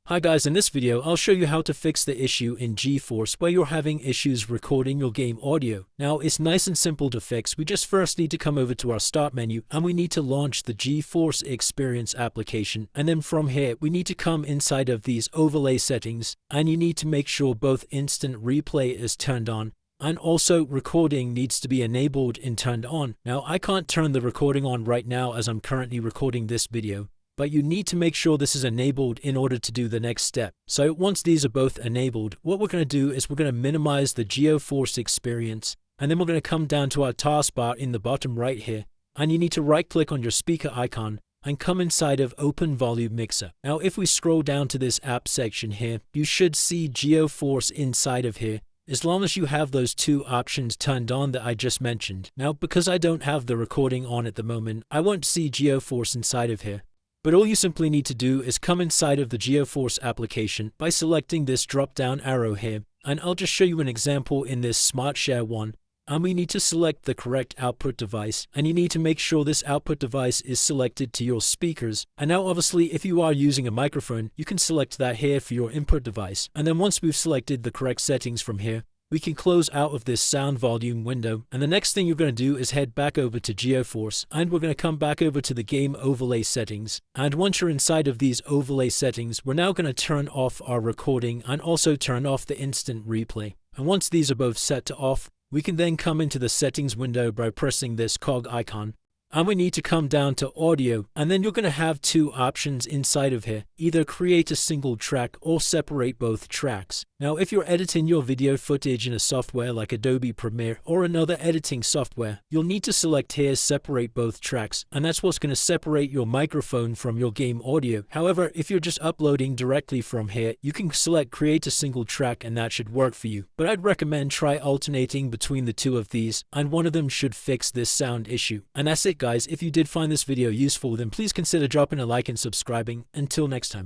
Hi guys, in this video I'll show you how to fix the issue in GeForce where you're having issues recording your game audio. Now it's nice and simple to fix. We just first need to come over to our start menu and we need to launch the GeForce Experience application, and then from here we need to come inside of these overlay settings and you need to make sure both instant replay is turned on and also recording needs to be enabled and turned on. Now I can't turn the recording on right now as I'm currently recording this video, but you need to make sure this is enabled in order to do the next step. So once these are both enabled, what we're going to do is we're going to minimize the GeForce experience, and then we're going to come down to our taskbar in the bottom right here, and you need to right click on your speaker icon and come inside of Open Volume Mixer. Now if we scroll down to this app section here, you should see GeForce inside of here, as long as you have those two options turned on that I just mentioned. Now because I don't have the recording on at the moment, I won't see GeForce inside of here. But all you simply need to do is come inside of the GeForce application by selecting this drop-down arrow here, and I'll just show you an example in this SmartShare one. And we need to select the correct output device, and you need to make sure this output device is selected to your speakers. And now obviously if you are using a microphone, you can select that here for your input device. And then once we've selected the correct settings from here, we can close out of this sound volume window, and the next thing you're going to do is head back over to GeForce, and we're going to come back over to the game overlay settings. And once you're inside of these overlay settings, we're now going to turn off our recording and also turn off the instant replay. And once these are both set to off, we can then come into the settings window by pressing this cog icon. And we need to come down to audio, and then you're going to have two options inside of here. Either create a single track or separate both tracks. Now if you're editing your video footage in a software like Adobe Premiere or another editing software, you'll need to select here separate both tracks, and that's what's going to separate your microphone from your game audio. However, if you're just uploading directly from here, you can select create a single track and that should work for you. But I'd recommend try alternating between the two of these, and one of them should fix this sound issue. And that's it guys. If you did find this video useful, then please consider dropping a like and subscribing. Until next time.